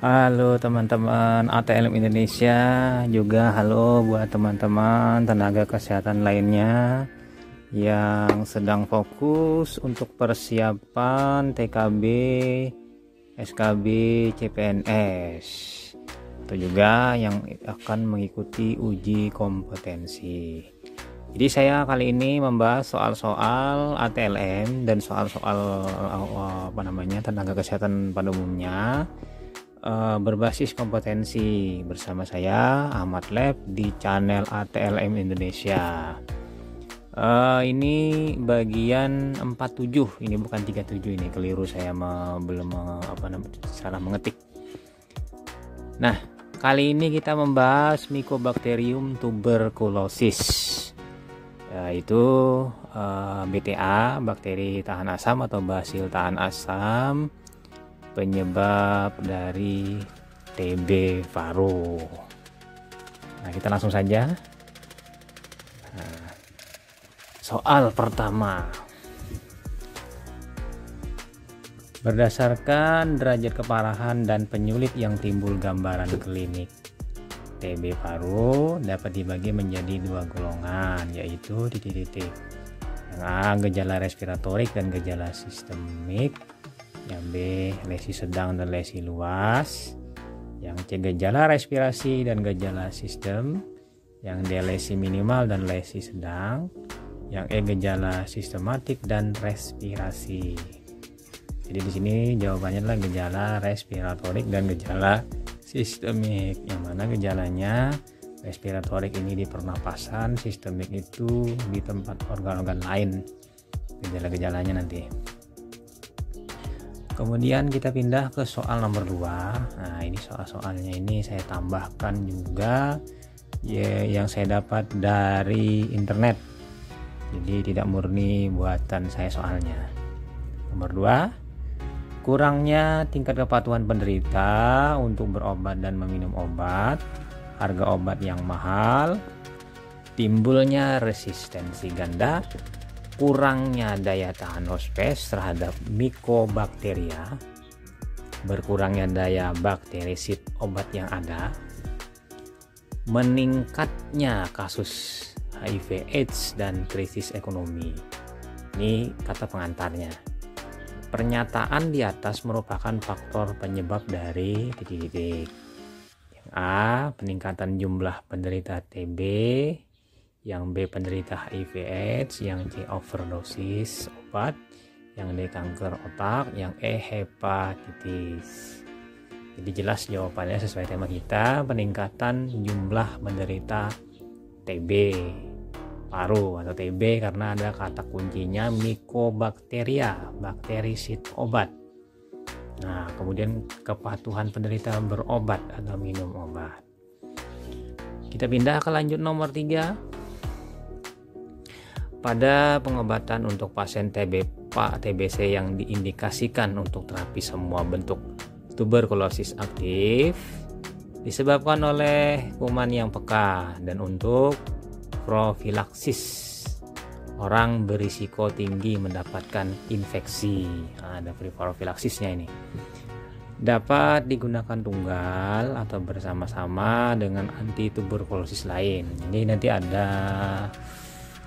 Halo teman-teman ATLM Indonesia, juga halo buat teman-teman tenaga kesehatan lainnya yang sedang fokus untuk persiapan TKB, SKB, CPNS, atau juga yang akan mengikuti uji kompetensi. Jadi saya kali ini membahas soal-soal ATLM dan soal-soal tenaga kesehatan pada umumnya, berbasis kompetensi bersama saya Ahmad Lab di channel ATLM Indonesia. Ini bagian 47, ini bukan 37, ini keliru saya salah mengetik. Nah, kali ini kita membahas Mycobacterium tuberculosis, yaitu BTA, bakteri tahan asam atau basil tahan asam, penyebab dari TB paru. Nah, kita langsung saja. Soal pertama. Berdasarkan derajat keparahan dan penyulit yang timbul, gambaran klinik TB paru dapat dibagi menjadi dua golongan, yaitu titik-titik. Yang A, gejala respiratorik dan gejala sistemik. Yang B, lesi sedang dan lesi luas. Yang C, gejala respirasi dan gejala sistem. Yang D, lesi minimal dan lesi sedang. Yang E, gejala sistematik dan respirasi. Jadi di sini jawabannya adalah gejala respiratorik dan gejala sistemik. Yang mana gejalanya respiratorik ini di pernapasan, sistemik itu di tempat organ-organ lain. Gejala-gejalanya nanti. Kemudian kita pindah ke soal nomor 2. Nah, ini soal-soalnya ini saya tambahkan juga yang saya dapat dari internet. Jadi tidak murni buatan saya soalnya. Nomor 2, kurangnya tingkat kepatuhan penderita untuk berobat dan meminum obat, harga obat yang mahal, timbulnya resistensi ganda, kurangnya daya tahan hospes terhadap Mycobacteria, berkurangnya daya bakterisid obat yang ada, meningkatnya kasus HIV/AIDS dan krisis ekonomi. Ini kata pengantarnya. Pernyataan di atas merupakan faktor penyebab dari titik-titik. Yang A, peningkatan jumlah penderita TB. Yang B, penderita HIV/AIDS. Yang C, overdosis obat. Yang D, kanker otak. Yang E, hepatitis. Jadi jelas jawabannya sesuai tema kita, peningkatan jumlah penderita TB paru atau TB, karena ada kata kuncinya Mycobacteria, bakterisid obat. Nah, kemudian kepatuhan penderita berobat atau minum obat. Kita pindah ke lanjut nomor 3. Pada pengobatan untuk pasien TBC yang diindikasikan untuk terapi semua bentuk tuberkulosis aktif disebabkan oleh kuman yang peka dan untuk profilaksis orang berisiko tinggi mendapatkan infeksi. Nah, ada profilaksisnya ini. Dapat digunakan tunggal atau bersama-sama dengan anti tuberkulosis lain. Jadi nanti ada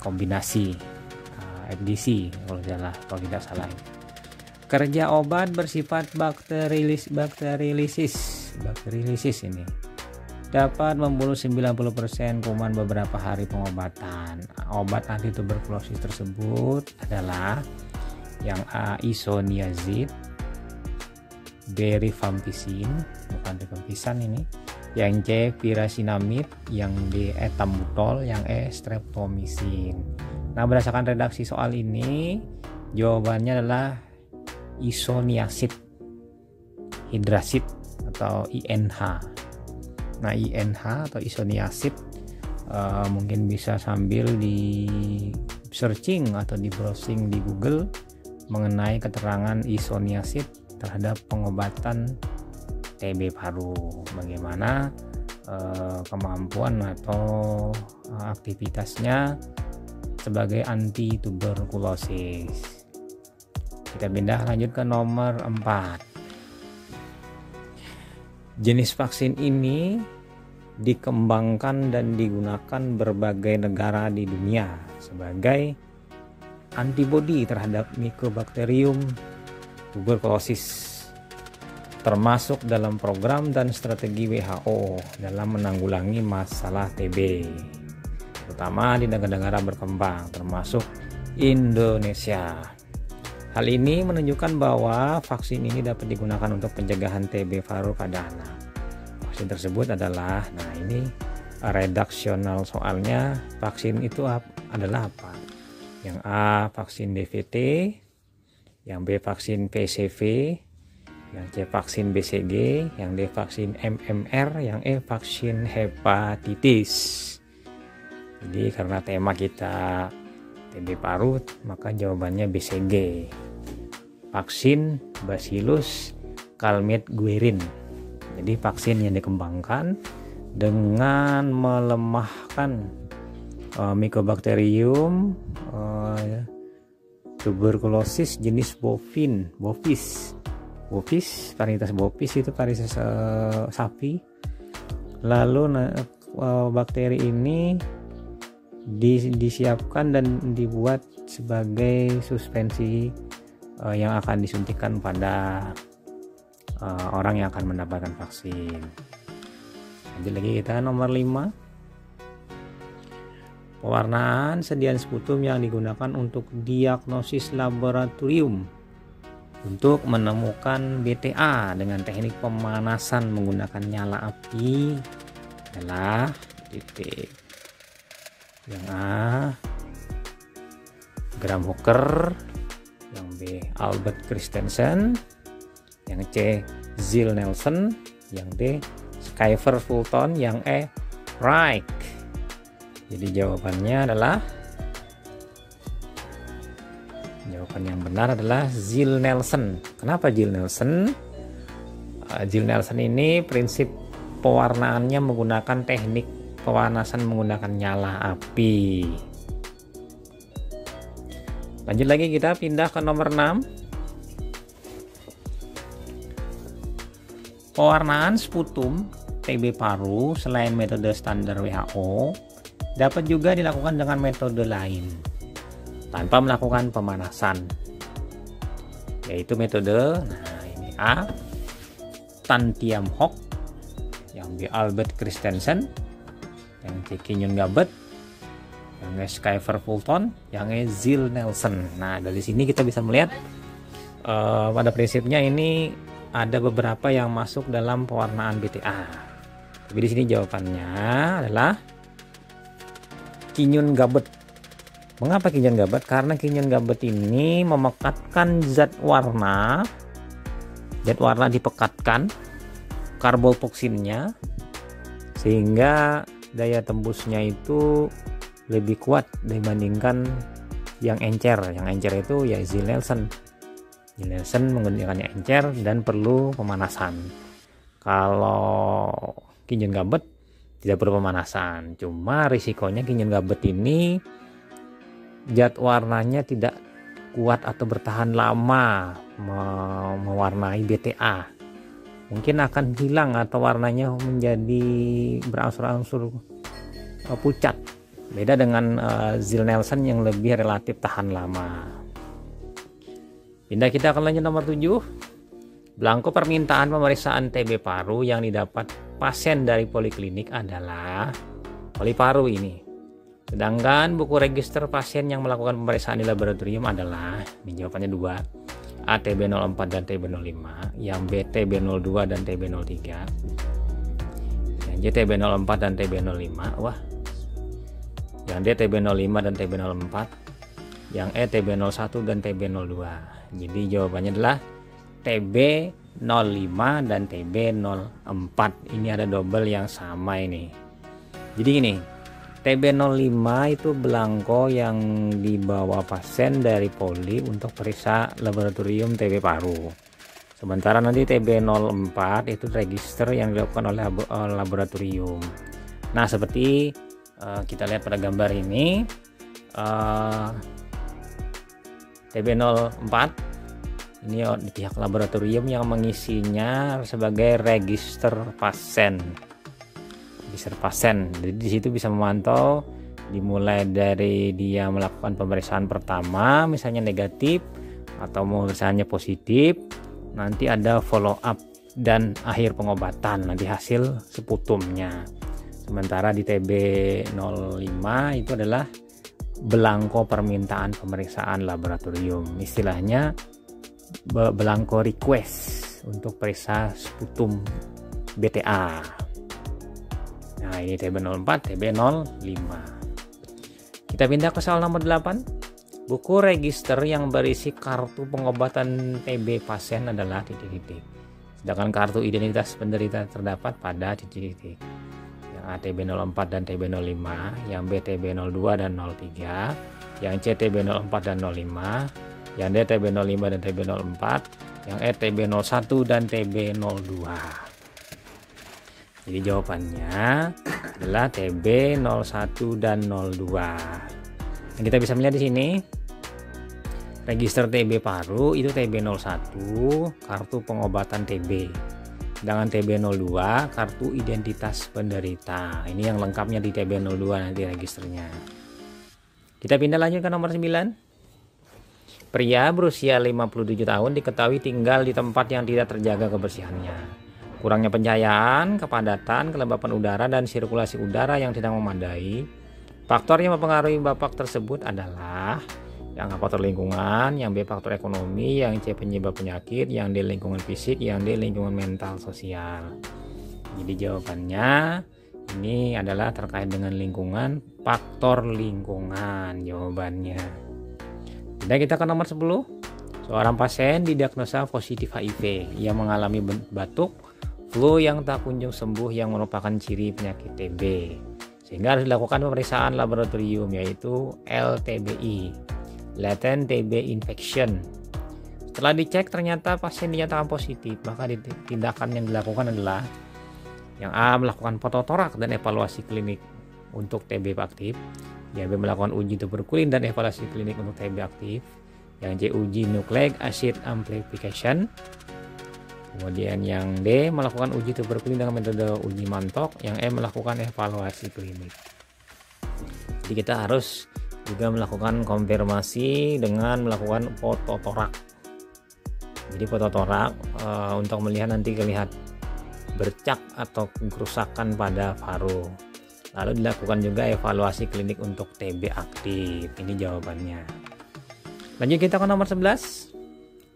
kombinasi FDC kalau tidak salah. Kerja obat bersifat bakterilisis ini dapat membunuh 90% kuman beberapa hari pengobatan. Obat anti tuberkulosis tersebut adalah yang A, isoniazid, B, rifampicin, bukan rifampicin ini, yang C, pirasinamid, yang D, etambutol, yang E, streptomycin. Nah, berdasarkan redaksi soal ini jawabannya adalah isoniazid hidrasid atau INH. Nah, INH atau isoniazid mungkin bisa sambil di searching atau di browsing di Google mengenai keterangan isoniazid terhadap pengobatan TB paru. Bagaimana kemampuan atau aktivitasnya sebagai anti tuberkulosis. Kita pindah lanjut ke nomor 4. Jenis vaksin ini dikembangkan dan digunakan berbagai negara di dunia sebagai antibodi terhadap Mycobacterium tuberculosis, termasuk dalam program dan strategi WHO dalam menanggulangi masalah TB, terutama di negara-negara berkembang termasuk Indonesia. Hal ini menunjukkan bahwa vaksin ini dapat digunakan untuk pencegahan TB paru pada anak. Vaksin tersebut adalah, nah ini redaksional soalnya, vaksin itu adalah apa? Yang A vaksin DVT, yang B vaksin PCV, yang C vaksin BCG, yang D vaksin MMR, yang E vaksin hepatitis. Jadi karena tema kita TB paru, maka jawabannya BCG, vaksin Bacillus Calmette-Guerin. Jadi vaksin yang dikembangkan dengan melemahkan Mycobacterium tuberculosis jenis bovis, varietas bovis itu varietas sapi. Lalu bakteri ini disiapkan dan dibuat sebagai suspensi yang akan disuntikan pada orang yang akan mendapatkan vaksin. Lanjut lagi kita nomor 5. Pewarnaan sediaan sputum yang digunakan untuk diagnosis laboratorium untuk menemukan BTA dengan teknik pemanasan menggunakan nyala api adalah titik. Yang A Graham Hooker, yang B Albert Christensen, yang C Ziehl-Neelsen, yang D Schäfer-Fulton, yang E Reich. Jadi jawaban yang benar adalah Ziehl-Neelsen. Kenapa Ziehl-Neelsen? Ziehl-Neelsen ini prinsip pewarnaannya menggunakan teknik pemanasan menggunakan nyala api. Lanjut lagi, kita pindah ke nomor 6. Pewarnaan sputum TB paru selain metode standar WHO dapat juga dilakukan dengan metode lain tanpa melakukan pemanasan, yaitu metode, nah ini A Tan Tiam Hock, yang B Albert Christensen, yang C Kinyon Gabet, yang E Schäfer-Fulton, yang E Ziehl-Neelsen. Nah dari sini kita bisa melihat pada prinsipnya ini ada beberapa yang masuk dalam pewarnaan BTA. Tapi di sini jawabannya adalah Kinyon Gabet. Mengapa Kinyon Gabet? Karena Kinyon Gabet ini memekatkan zat warna dipekatkan karbotoksinnya sehingga daya tembusnya itu lebih kuat dibandingkan yang encer. Yang encer itu ya Ziehl-Neelsen. Ziehl-Neelsen menggunakan yang encer dan perlu pemanasan. Kalau Kinyon Gabet tidak perlu pemanasan. Cuma risikonya Kinyon Gabet ini zat warnanya tidak kuat atau bertahan lama mewarnai BTA. Mungkin akan hilang atau warnanya menjadi berangsur-angsur pucat. Beda dengan Ziehl-Neelsen yang lebih relatif tahan lama. Pindah kita ke lanjut nomor 7. Belangko permintaan pemeriksaan TB paru yang didapat pasien dari poliklinik adalah poliparu ini. Sedangkan buku register pasien yang melakukan pemeriksaan di laboratorium adalah, ini jawabannya 2, A TB04 dan TB05, yang B TB02 dan TB03, yang C TB04 dan TB05, yang D TB05 dan TB04, yang E TB01 dan TB02. Jadi jawabannya adalah TB05 dan TB04. Ini ada double yang sama ini. Jadi gini, TB05 itu belangko yang dibawa pasien dari poli untuk periksa laboratorium TB paru. Sementara nanti TB04 itu register yang dilakukan oleh laboratorium. Nah seperti kita lihat pada gambar ini, TB04 Ini di pihak laboratorium yang mengisinya sebagai register pasien. Jadi di situ bisa memantau dimulai dari dia melakukan pemeriksaan pertama misalnya negatif atau pemeriksaannya positif, nanti ada follow up dan akhir pengobatan, nanti hasil seputumnya. Sementara di TB05 itu adalah belangko permintaan pemeriksaan laboratorium, istilahnya belangko request untuk periksa sputum BTA. Nah, ini TB04, TB05. Kita pindah ke soal nomor 8. Buku register yang berisi kartu pengobatan TB pasien adalah titik-titik. Sedangkan kartu identitas penderita terdapat pada titik-titik. Yang A TB04 dan TB05, yang B TB02 dan 03, yang C TB04 dan 05, yang D TB05 dan TB04, yang E TB01 dan TB02. Jadi jawabannya adalah TB01 dan 02. Yang kita bisa melihat di sini, register TB paru itu TB01, kartu pengobatan TB. Sedangkan TB02, kartu identitas penderita. Ini yang lengkapnya di TB02 nanti registernya. Kita pindah lanjut ke nomor 9. Pria berusia 57 tahun diketahui tinggal di tempat yang tidak terjaga kebersihannya. Kurangnya pencahayaan, kepadatan, kelembapan udara, dan sirkulasi udara yang tidak memadai. Faktor yang mempengaruhi bapak tersebut adalah yang A faktor lingkungan, yang B faktor ekonomi, yang C penyebab penyakit, yang D lingkungan fisik, yang D lingkungan mental sosial. Jadi jawabannya ini adalah terkait dengan lingkungan, faktor lingkungan jawabannya. Dan kita ke nomor 10. Seorang pasien didiagnosa positif HIV. Ia mengalami batuk, flu yang tak kunjung sembuh yang merupakan ciri penyakit TB, sehingga harus dilakukan pemeriksaan laboratorium yaitu LTBI, latent TB infection. Setelah dicek ternyata pasien dinyatakan positif, maka tindakan yang dilakukan adalah yang A melakukan fototorak dan evaluasi klinik untuk TB aktif, yang B melakukan uji tuberkulin dan evaluasi klinik untuk TB aktif, yang C uji nucleic acid amplification. Kemudian yang D melakukan uji tuberkulin dengan metode uji mantok, yang E melakukan evaluasi klinik. Jadi kita harus juga melakukan konfirmasi dengan melakukan fototorak. Jadi fototorak untuk melihat nanti terlihat bercak atau kerusakan pada paru. Lalu dilakukan juga evaluasi klinik untuk TB aktif. Ini jawabannya. Lanjut kita ke nomor 11.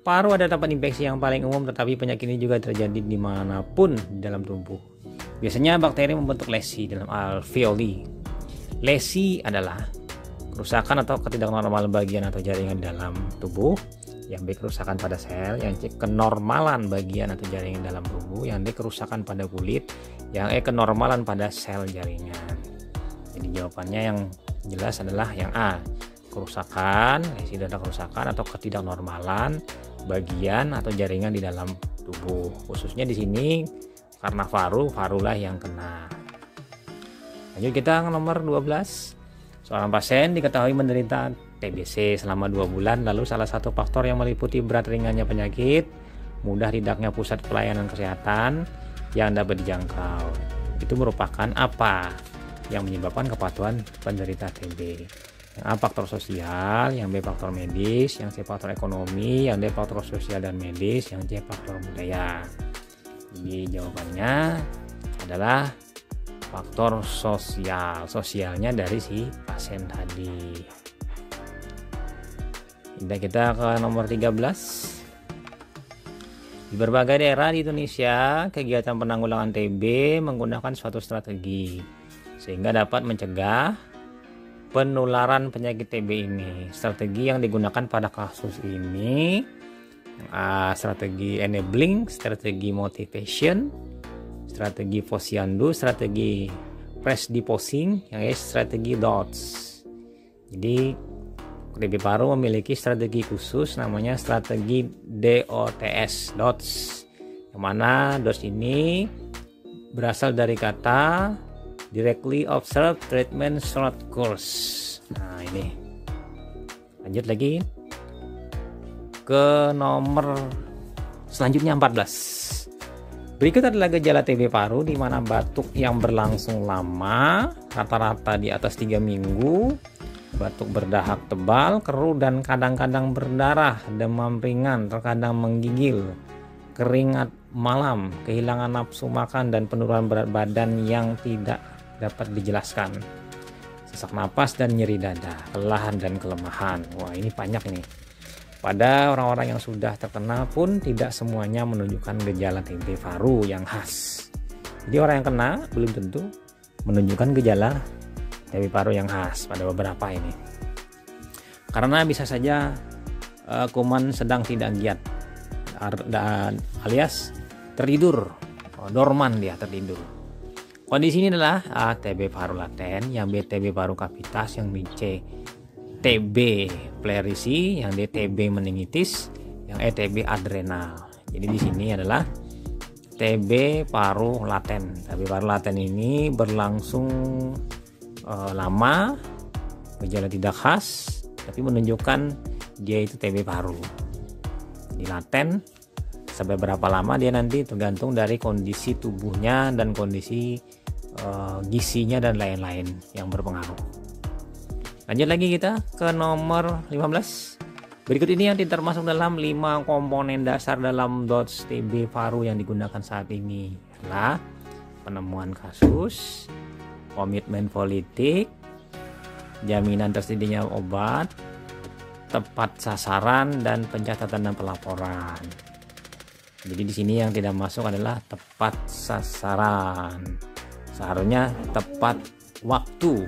Paru adalah tempat infeksi yang paling umum, tetapi penyakit ini juga terjadi dimanapun di dalam tubuh. Biasanya bakteri membentuk lesi dalam alveoli. Lesi adalah kerusakan atau ketidaknormalan bagian atau jaringan di dalam tubuh. Yang B kerusakan pada sel, yang C kenormalan bagian atau jaringan dalam tubuh, yang D kerusakan pada kulit, yang E kenormalan pada sel jaringan. Jadi jawabannya yang jelas adalah yang A, kerusakan, lesi adalah kerusakan atau ketidaknormalan bagian atau jaringan di dalam tubuh. Khususnya di sini karena farulah yang kena. Lanjut kita ke nomor 12. Seorang pasien diketahui menderita TBC selama 2 bulan, lalu salah satu faktor yang meliputi berat ringannya penyakit, mudah tidaknya pusat pelayanan kesehatan yang dapat dijangkau. Itu merupakan apa yang menyebabkan kepatuhan penderita TB? Yang A faktor sosial, yang B faktor medis, yang C faktor ekonomi, yang D faktor sosial dan medis, yang C faktor budaya. Jadi jawabannya adalah faktor sosial. Sosialnya dari si pasien tadi. Kita ke nomor 13. Di berbagai daerah di Indonesia, kegiatan penanggulangan TB menggunakan suatu strategi sehingga dapat mencegah penularan penyakit TB ini. Strategi yang digunakan pada kasus ini strategi enabling, strategi motivation, strategi posyandu, strategi presdisposing, yang strategi DOTS. Jadi TB paru memiliki strategi khusus namanya strategi DOTS, yang mana DOTS ini berasal dari kata Directly Observed Treatment Short Course. Nah ini lanjut lagi. ke nomor selanjutnya 14. Berikut adalah gejala TB paru di mana batuk yang berlangsung lama, rata-rata di atas 3 minggu, batuk berdahak tebal, keruh dan kadang-kadang berdarah, demam ringan, terkadang menggigil, keringat malam, kehilangan nafsu makan dan penurunan berat badan yang tidak dapat dijelaskan. Sesak napas dan nyeri dada, kelelahan dan kelemahan. Wah, ini banyak ini. Pada orang-orang yang sudah terkena pun tidak semuanya menunjukkan gejala TB paru yang khas. Jadi orang yang kena belum tentu menunjukkan gejala TB paru yang khas pada beberapa ini. Karena bisa saja kuman sedang tidak giat alias tertidur, dorman dia tertidur. Kondisi ini adalah A. TB paru laten, yang B. TB paru kapitas, yang C. TB pleurisy, yang D. TB meningitis, yang E. TB adrenal. Jadi di sini adalah TB paru laten. TB paru laten ini berlangsung lama, gejala tidak khas, tapi menunjukkan dia itu TB paru. Di laten sampai berapa lama dia nanti tergantung dari kondisi tubuhnya dan kondisi gizinya dan lain-lain yang berpengaruh. Lanjut lagi kita ke nomor 15. Berikut ini yang termasuk dalam 5 komponen dasar dalam DOTS TB paru yang digunakan saat ini adalah penemuan kasus, komitmen politik, jaminan tersedianya obat, tepat sasaran, dan pencatatan dan pelaporan. Jadi di sini yang tidak masuk adalah tepat sasaran. Seharusnya tepat waktu.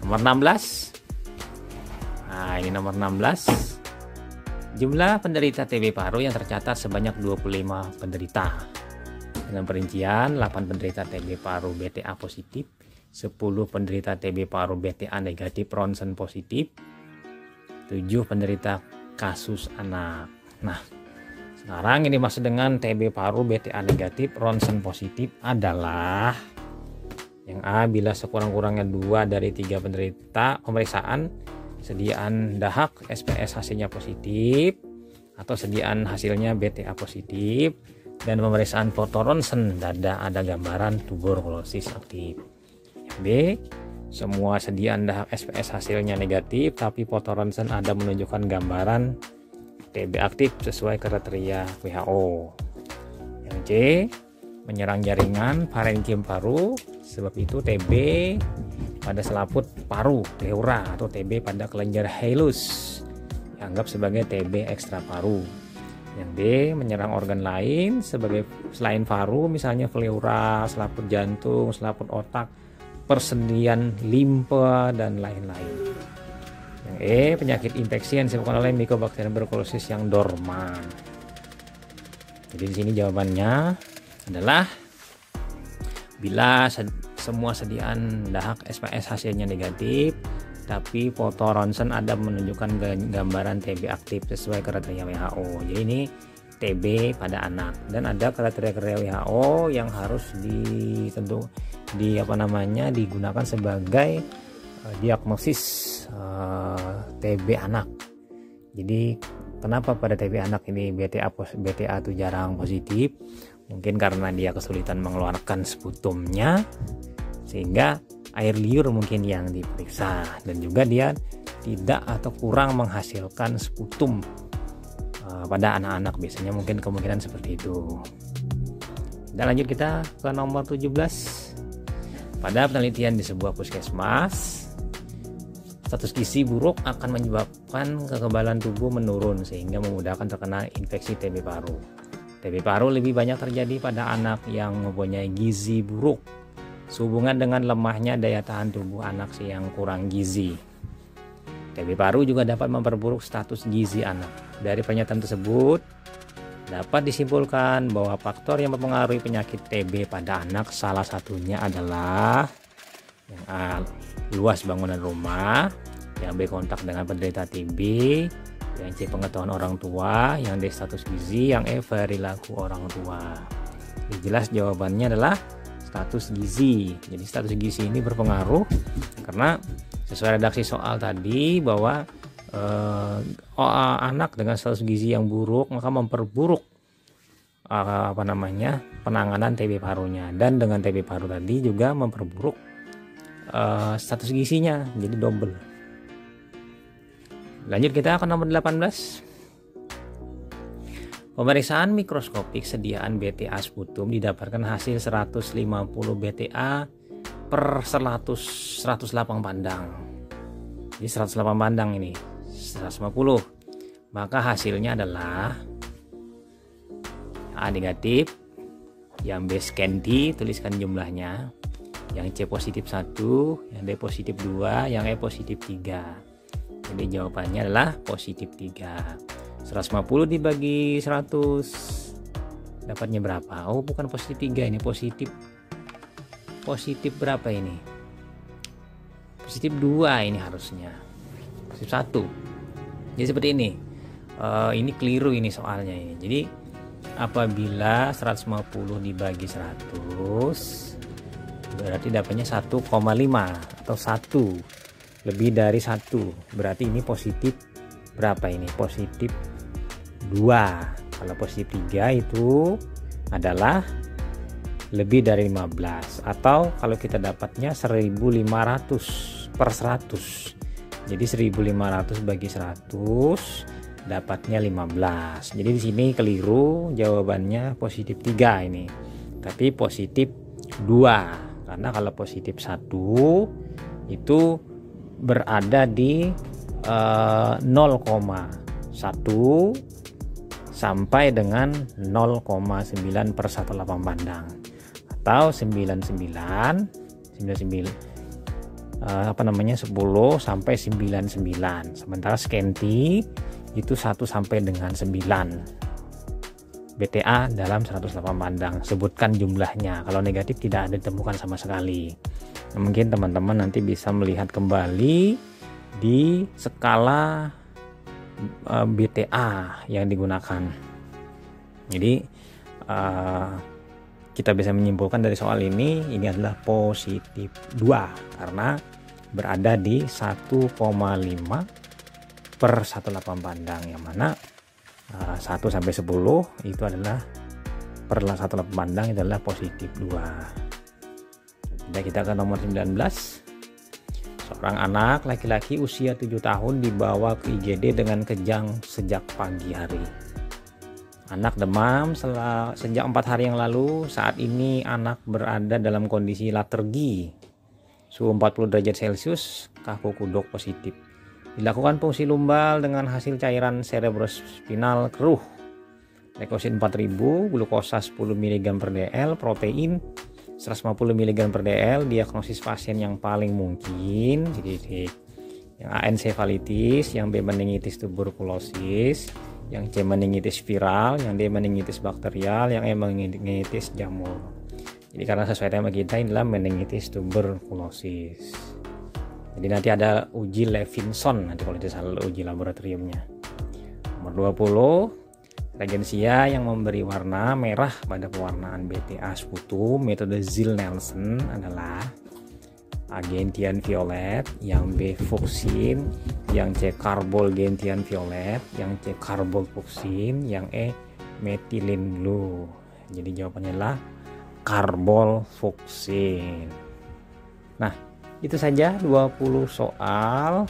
Nomor 16. Nah, ini nomor 16. Jumlah penderita TB paru yang tercatat sebanyak 25 penderita. Dengan perincian 8 penderita TB paru BTA positif, 10 penderita TB paru BTA negatif ronsen positif, 7 penderita kasus anak. Nah, sekarang ini maksud dengan TB paru BTA negatif ronsen positif adalah yang A, bila sekurang-kurangnya 2 dari 3 penderita pemeriksaan sediaan dahak SPS hasilnya positif atau sediaan hasilnya BTA positif dan pemeriksaan foto ronsen dada ada gambaran tuberkulosis aktif. Yang B, semua sediaan dahak SPS hasilnya negatif tapi foto ronsen ada menunjukkan gambaran TB aktif sesuai kriteria WHO. Yang C, menyerang jaringan parenkim paru, sebab itu TB pada selaput paru pleura atau TB pada kelenjar halus dianggap sebagai TB ekstra paru. Yang D, menyerang organ lain sebagai selain paru, misalnya pleura, selaput jantung, selaput otak, persendian limpa dan lain-lain. Yang E, penyakit infeksi yang disebabkan oleh Mycobacterium tuberculosis yang dorman. Jadi di sini jawabannya adalah bila semua sediaan dahak SPS hasilnya negatif tapi foto ronsen ada menunjukkan gambaran TB aktif sesuai kriteria WHO. Jadi ini TB pada anak dan ada kriteria WHO yang harus digunakan sebagai diagnosis TB anak. Jadi kenapa pada TB anak ini BTA itu jarang positif? Mungkin karena dia kesulitan mengeluarkan sputumnya sehingga air liur mungkin yang diperiksa, dan juga dia tidak atau kurang menghasilkan sputum pada anak-anak, biasanya mungkin kemungkinan seperti itu. Dan lanjut kita ke nomor 17. Pada penelitian di sebuah puskesmas, status gizi buruk akan menyebabkan kekebalan tubuh menurun sehingga memudahkan terkena infeksi TB paru. TB paru lebih banyak terjadi pada anak yang mempunyai gizi buruk sehubungan dengan lemahnya daya tahan tubuh anak yang kurang gizi. TB paru juga dapat memperburuk status gizi anak. Dari pernyataan tersebut dapat disimpulkan bahwa faktor yang mempengaruhi penyakit TB pada anak salah satunya adalah yang A, luas bangunan rumah, yang B, kontak dengan penderita TB, yang C, pengetahuan orang tua, yang D, status gizi, yang E, perilaku orang tua. Jadi jelas jawabannya adalah status gizi. Jadi status gizi ini berpengaruh karena sesuai redaksi soal tadi bahwa anak dengan status gizi yang buruk, maka memperburuk penanganan TB parunya, dan dengan TB paru tadi juga memperburuk status gizinya, jadi double. Lanjut kita ke nomor 18. Pemeriksaan mikroskopik sediaan BTA sputum didapatkan hasil 150 BTA per 100 lapang pandang. Jadi 108 pandang ini 150. Maka hasilnya adalah A negatif, yang B scan D, tuliskan jumlahnya, yang C positif 1, yang D positif 2, yang E positif 3. Jadi jawabannya adalah positif 3. 150 dibagi 100 dapatnya berapa? Oh, bukan positif 3, ini positif berapa ini? Positif 2 ini harusnya. Positif 1. Jadi seperti ini. Ini keliru ini soalnya ini. Jadi apabila 150 dibagi 100 berarti dapatnya 1,5 atau 1 lebih dari 1. Berarti ini positif berapa ini? Positif 2. Kalau positif 3 itu adalah lebih dari 15, atau kalau kita dapatnya 1500 per 100. Jadi 1500 bagi 100 dapatnya 15. Jadi di sini keliru, jawabannya positif 3 ini. Tapi positif 2. Karena kalau positif 1 itu berada di 0,1 sampai dengan 0,9 per 108 pandang, atau 10 sampai 99. Sementara scanty itu 1 sampai dengan 9 BTA dalam 108 pandang. Sebutkan jumlahnya. Kalau negatif tidak ada ditemukan sama sekali. Mungkin teman-teman nanti bisa melihat kembali di skala BTA yang digunakan. Jadi kita bisa menyimpulkan dari soal ini adalah positif 2 karena berada di 1,5 per 108 pandang, yang mana 1 sampai 10 itu adalah per 108 pandang itu adalah positif 2. Jadi kita ke nomor 19. Seorang anak laki-laki usia 7 tahun dibawa ke IGD dengan kejang sejak pagi hari. Anak demam sejak 4 hari yang lalu. Saat ini anak berada dalam kondisi letargi, suhu 40 derajat Celcius, kaku kuduk positif. Dilakukan fungsi lumbal dengan hasil cairan cerebrospinal keruh, leukosit 4000, glukosa 10 mg per dl, protein 150 mg per dl. Diagnosis pasien yang paling mungkin jadi yang A encefalitis, yang B meningitis tuberkulosis, yang C meningitis viral, yang D meningitis bakterial, yang E meningitis jamur. Jadi karena sesuai tema kita ini adalah meningitis tuberkulosis. Jadi nanti ada uji Levinson nanti kalau tidak salah uji laboratoriumnya. Nomor 20, regensia yang memberi warna merah pada pewarnaan BTA sputum metode Ziehl-Neelsen adalah A gentian violet, yang B fuchsin, yang C karbol gentian violet, yang C karbol fuchsin, yang E methylene blue. Jadi jawabannya adalah karbol fuchsin. Nah, itu saja 20 soal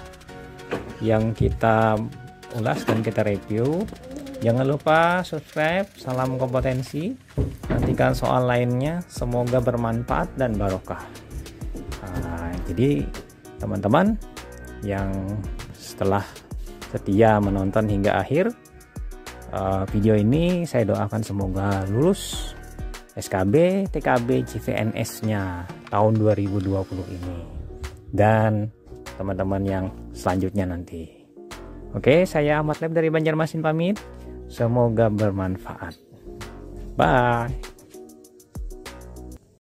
yang kita ulas dan kita review. Jangan lupa subscribe. Salam kompetensi. Nantikan soal lainnya. Semoga bermanfaat dan barokah. Jadi teman-teman yang setelah setia menonton hingga akhir video ini, saya doakan semoga lulus SKB, TKB, CPNS-nya tahun 2020 ini, dan teman-teman yang selanjutnya nanti. Oke, saya Ahmad Lab dari Banjarmasin pamit. Semoga bermanfaat. Bye.